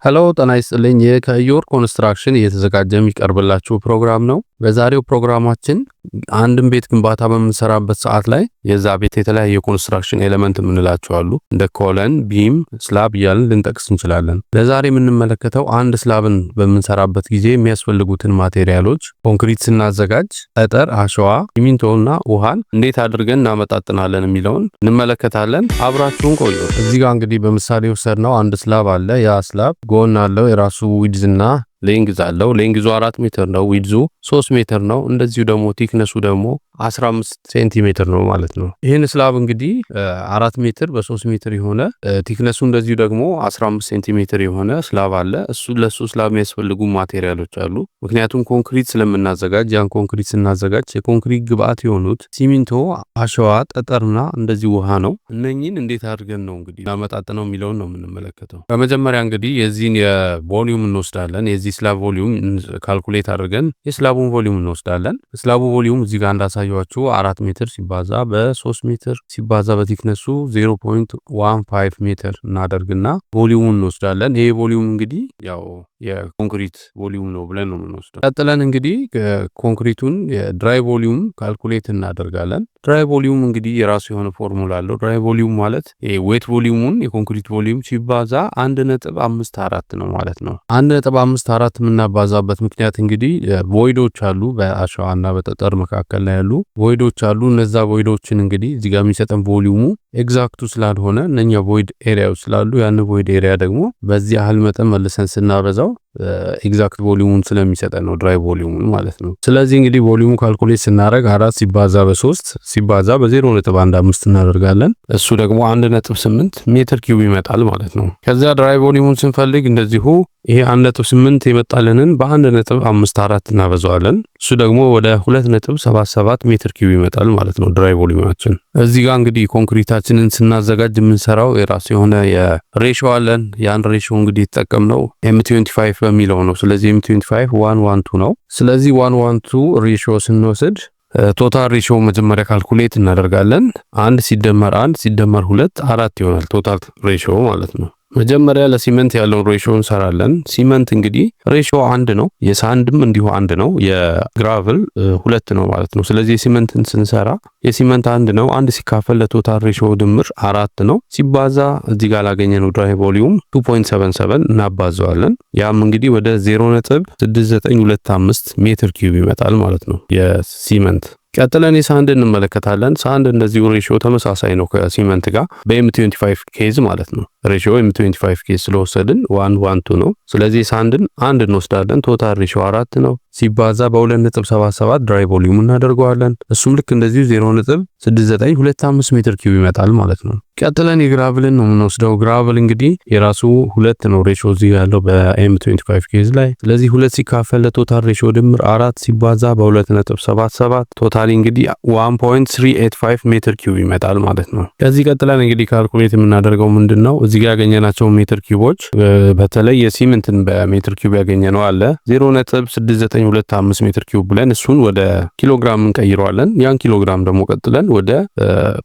ሄሎ ጤና ይስጥልኝ። ከኢዮር ኮንስትራክሽን እየተዘጋጀ የሚቀርብላችሁ ፕሮግራም ነው። በዛሬው ፕሮግራማችን አንድን ቤት ግንባታ በምንሰራበት ሰዓት ላይ የዛ ቤት የተለያየ ኮንስትራክሽን ኤሌመንት የምንላቸው አሉ። እንደ ኮለን፣ ቢም፣ ስላብ እያልን ልንጠቅስ እንችላለን። ለዛሬ የምንመለከተው አንድ ስላብን በምንሰራበት ጊዜ የሚያስፈልጉትን ማቴሪያሎች ኮንክሪት ስናዘጋጅ ጠጠር፣ አሸዋ፣ ሲሚንቶና ውሃን እንዴት አድርገን እናመጣጥናለን የሚለውን እንመለከታለን። አብራችሁን ቆዩ። እዚህ ጋር እንግዲህ በምሳሌ ወሰድነው አንድ ስላብ አለ። ያ ስላብ ጎን አለው የራሱ ዊድዝና ሌንግዝ አለው። ሌንግዙ 4 ሜትር ነው፣ ዊድዙ 3 ሜትር ነው። እንደዚሁ ደግሞ ቲክነሱ ደግሞ 15 ሴንቲሜትር ነው ማለት ነው። ይህን ስላብ እንግዲህ 4 ሜትር በ3 ሜትር የሆነ ቲክነሱ እንደዚሁ ደግሞ 15 ሴንቲሜትር የሆነ ስላብ አለ። ለሱ ስላብ የሚያስፈልጉ ማቴሪያሎች አሉ። ምክንያቱም ኮንክሪት ስለምናዘጋጅ ያን ኮንክሪት ስናዘጋጅ የኮንክሪት ግብአት የሆኑት ሲሚንቶ፣ አሸዋ፣ ጠጠርና እንደዚህ ውሃ ነው። እነኚህን እንዴት አድርገን ነው እንግዲህ እናመጣጥነው የሚለውን ነው የምንመለከተው። በመጀመሪያ እንግዲህ የዚህን የቮሊዩም እንወስዳለን። የዚህ ስላብ ቮሊዩም ካልኩሌት አድርገን የስላቡን ቮሊዩም እንወስዳለን። ስላቡ ቮሊዩም እዚህ ጋር እንዳሳያችሁ 4 ሜትር ሲባዛ በ3 ሜትር ሲባዛ በቲክነሱ 0.15 ሜትር እናደርግና ቮሊዩሙን እንወስዳለን። ይሄ ቮሊዩም እንግዲህ ያው የኮንክሪት ቮሊዩም ነው ብለን ነው የምንወስደው። ቀጥለን እንግዲህ ኮንክሪቱን የድራይ ቮሊዩም ካልኩሌት እናደርጋለን። ድራይ ቮሊዩም እንግዲህ የራሱ የሆነ ፎርሙላ አለው። ድራይ ቮሊዩም ማለት ዌት ቮሊዩሙን የኮንክሪት ቮሊዩም ሲባዛ 1.54 ነው ማለት ነው። 1.54 የምናባዛበት ምክንያት እንግዲህ ቮይዶች አሉ፣ በአሸዋና በጠጠር መካከል ላይ ያሉ ቮይዶች አሉ። እነዛ ቮይዶችን እንግዲህ እዚህ ጋር የሚሰጠን ቮሊዩሙ ኤግዛክቱ ስላልሆነ እነኛ ቮይድ ኤሪያዎች ስላሉ ያን ቮይድ ኤሪያ ደግሞ በዚህ ያህል መጠን መልሰን ስናበዛው ኤግዛክት ቮሊዩሙን ስለሚሰጠን ነው ድራይ ቮሊዩሙን ማለት ነው። ስለዚህ እንግዲህ ቮሊዩሙ ካልኩሌት ስናደርግ 4 ሲባዛ በ3 ሲባዛ በ0.15 እናደርጋለን። እሱ ደግሞ 1.8 ሜትር ኪዩብ ይመጣል ማለት ነው። ከዚያ ድራይ ቮሊዩሙን ስንፈልግ እንደዚሁ ይሄ 1.8 የመጣልንን በ1.54 እናበዛዋለን። እሱ ደግሞ ወደ 2.77 ሜትር ኪዩብ ይመጣል ማለት ነው ድራይ ቮሊዩማችን። እዚህ ጋር እንግዲህ ኮንክሪታችንን ስናዘጋጅ የምንሰራው የራሱ የሆነ የሬሾ አለን። ያን ሬሾ እንግዲህ የተጠቀምነው M25 በሚለው ነው። ስለዚህ M25 1:1:2 ነው። ስለዚህ 1:1:2 ሬሾ ስንወስድ ቶታል ሬሾ መጀመሪያ ካልኩሌት እናደርጋለን። 1 ሲደመር 1 ሲደመር 2 4 ይሆናል ቶታል ሬሾ ማለት ነው። መጀመሪያ ለሲመንት ያለውን ሬሾ እንሰራለን። ሲመንት እንግዲህ ሬሾ 1 ነው። የሳንድም እንዲሁ 1 ነው። የግራቭል 2 ነው ማለት ነው። ስለዚህ የሲመንትን ስንሰራ የሲመንት 1 ነው። 1 ሲካፈል ለቶታል ሬሾ ድምር 4 ነው። ሲባዛ እዚህ ጋር ላገኘነው ድራይ ቮሊዩም 2.77 እናባዘዋለን። ያም እንግዲህ ወደ 0.6925 ሜትር ኪዩብ ይመጣል ማለት ነው የሲመንት። ቀጥለን የሳንድ እንመለከታለን። ሳንድ እንደዚሁ ሬሾ ተመሳሳይ ነው ከሲመንት ጋር በM25 ኬዝ ማለት ነው። ሬሾ M25 ኬዝ ስለወሰድን 1:1:2 ነው። ስለዚህ ሳንድን 1 እንወስዳለን። ቶታል ሬሾ 4 ነው። ሲባዛ በ2.77 ድራይ ቮሊዩም እናደርገዋለን። እሱም ልክ እንደዚሁ 0.6925 ሜትር ኪዩብ ይመጣል ማለት ነው። ቀጥለን የግራቭልን ነው የምንወስደው። ግራቭል እንግዲህ የራሱ 2 ነው ሬሾ እዚህ ያለው በM25 ኬዝ ላይ። ስለዚህ 2 ሲካፈል ለቶታል ሬሾ ድምር 4 ሲባዛ በ2.77 ቶታሊ እንግዲህ 1.385 ሜትር ኪዩብ ይመጣል ማለት ነው። ከዚህ ቀጥለን እንግዲህ ካልኩሌት የምናደርገው ምንድነው እዚህ ጋር ያገኘናቸው ሜትር ኪዩቦች በተለይ የሲመንትን በሜትር ኪዩብ ያገኘነው አለ 0.6925 ሜትር ኪዩብ ብለን እሱን ወደ ኪሎግራም እንቀይረዋለን። ያን ኪሎግራም ደግሞ ቀጥለን ወደ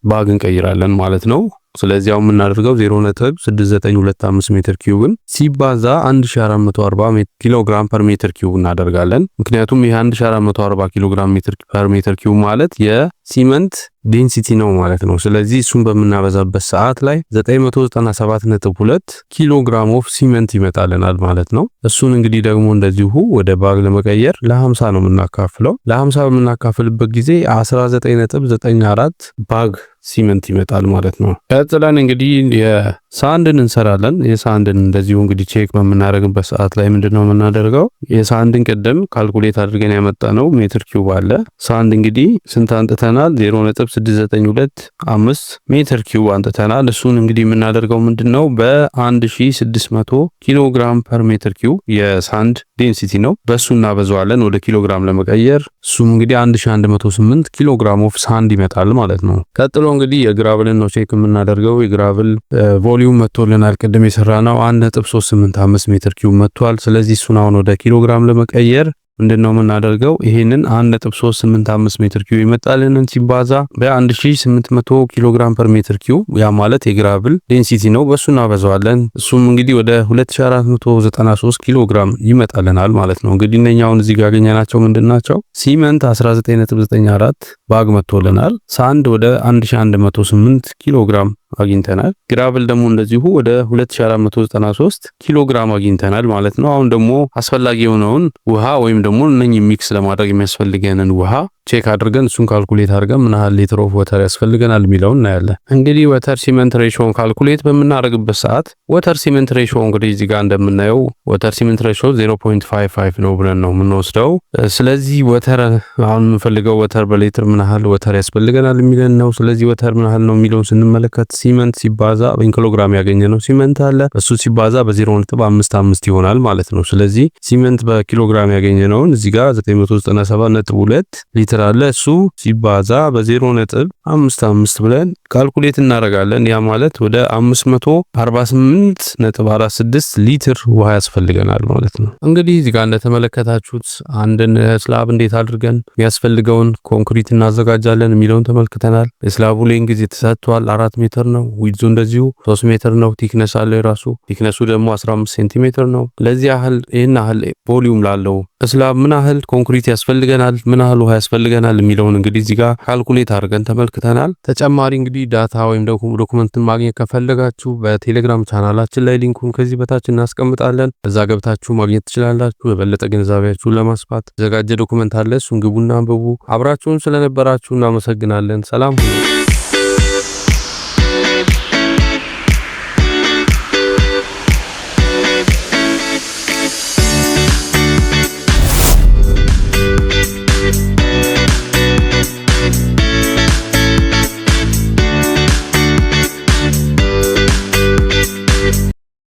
ባግ እንቀይራለን ማለት ነው። ስለዚህ አሁን የምናደርገው 0.6925 ሜትር ኪዩብን ሲባዛ 1440 ኪሎግራም ፐር ሜትር ኪዩብ እናደርጋለን። ምክንያቱም ይሄ 1440 ኪሎግራም ፐር ሜትር ኪዩብ ማለት የሲመንት ዴንሲቲ ነው ማለት ነው። ስለዚህ እሱን በምናበዛበት ሰዓት ላይ 997.2 ኪሎግራም ኦፍ ሲመንት ይመጣልናል ማለት ነው። እሱን እንግዲህ ደግሞ እንደዚሁ ወደ ባግ ለመቀየር ለ50 ነው የምናካፍለው። ለ50 በምናካፍልበት ጊዜ 19.94 ባግ ሲመንት ይመጣል ማለት ነው። ቀጥለን እንግዲህ የሳንድን እንሰራለን። የሳንድን እንደዚሁ እንግዲህ ቼክ በምናደርግበት ሰዓት ላይ ምንድነው የምናደርገው? የሳንድን ቅድም ካልኩሌት አድርገን ያመጣነው ሜትር ኪዩብ አለ። ሳንድ እንግዲህ ስንት አንጥተናል? 0.6925 ሜትር ኪዩብ አንጥተናል። እሱን እንግዲህ የምናደርገው ምንድነው በ1600 ኪሎግራም ፐር ሜትር ኪዩብ የሳንድ ዴንሲቲ ነው። በሱ እናበዛዋለን ወደ ኪሎግራም ለመቀየር። እሱም እንግዲህ 1108 ኪሎግራም ኦፍ ሳንድ ይመጣል ማለት ነው። ቀጥሎ እንግዲህ የግራቭልን ነው ቼክ የምናደርገው። የግራቭል ቮሊዩም መጥቶልናል። ቅድም የሰራነው 1.385 ሜትር ኪዩብ መጥቷል። ስለዚህ እሱን አሁን ወደ ኪሎግራም ለመቀየር ምንድነው የምናደርገው? ይሄንን 1.385 ሜትር ኪዩብ ይመጣልንን ሲባዛ በ1800 ኪሎ ግራም ፐር ሜትር ኪዩብ ያ ማለት የግራብል ዴንሲቲ ነው። በሱ እናበዛዋለን። እሱም እንግዲህ ወደ 2493 ኪሎ ግራም ይመጣልናል ማለት ነው። እንግዲህ እነኛውን እዚህ ጋር ያገኘናቸው ምንድናቸው? ሲመንት 19.94 ባግ መጥቶልናል። ሳንድ ወደ 1108 ኪሎ ግራም አግኝተናል። ግራብል ደግሞ እንደዚሁ ወደ 2493 ኪሎ ግራም አግኝተናል ማለት ነው። አሁን ደግሞ አስፈላጊ የሆነውን ውሃ ወይም ደግሞ እነኚህ ሚክስ ለማድረግ የሚያስፈልገንን ውሃ ቼክ አድርገን እሱን ካልኩሌት አድርገን ምን ያህል ሊትር ኦፍ ወተር ያስፈልገናል የሚለውን እናያለን። እንግዲህ ወተር ሲመንት ሬሾን ካልኩሌት በምናደርግበት ሰዓት ወተር ሲመንት ሬሾ እንግዲህ እዚህ ጋር እንደምናየው ወተር ሲመንት ሬሾ 0.55 ነው ብለን ነው የምንወስደው። ስለዚህ ወተር አሁን የምንፈልገው ወተር በሊትር ምን ያህል ወተር ያስፈልገናል የሚለን ነው። ስለዚህ ወተር ምን ያህል ነው የሚለውን ስንመለከት ሲመንት ሲባዛ በኪሎግራም ያገኘነው ሲመንት አለ እሱ ሲባዛ በ0.55 ይሆናል ማለት ነው። ስለዚህ ሲመንት በኪሎግራም ያገኘነውን እዚህ ጋር 997.2 ሊትር አለ እሱ ሲባዛ በ0.55 ብለን ካልኩሌት እናደርጋለን። ያ ማለት ወደ 548.46 ሊትር ውሃ ያስፈልገናል ማለት ነው። እንግዲህ እዚህ ጋር እንደተመለከታችሁት አንድን ስላብ እንዴት አድርገን የሚያስፈልገውን ኮንክሪት እናዘጋጃለን የሚለውን ተመልክተናል። የስላቡ ሌንግዝ ተሰጥቷል 4 ሜትር ነው። ዊድዙ እንደዚሁ 3 ሜትር ነው። ቲክነስ አለ የራሱ ቲክነሱ ደግሞ 15 ሴንቲሜትር ነው። ለዚህ ያህል ይሄን ያህል ቮሊዩም ላለው ስላብ ምን ያህል ኮንክሪት ያስፈልገናል፣ ምን ያህል ውሃ ያስፈልገናል የሚለውን እንግዲህ እዚህ ጋር ካልኩሌት አድርገን ተመልክተናል። ተጨማሪ እንግዲህ ዳታ ወይም ደግሞ ዶክመንትን ማግኘት ከፈለጋችሁ በቴሌግራም ቻናላችን ላይ ሊንኩን ከዚህ በታች እናስቀምጣለን። እዛ ገብታችሁ ማግኘት ትችላላችሁ። የበለጠ ግንዛቤያችሁን ለማስፋት የተዘጋጀ ዶክመንት አለ። እሱን ግቡና አንብቡ። አብራችሁን ስለነበራችሁ እናመሰግናለን። ሰላም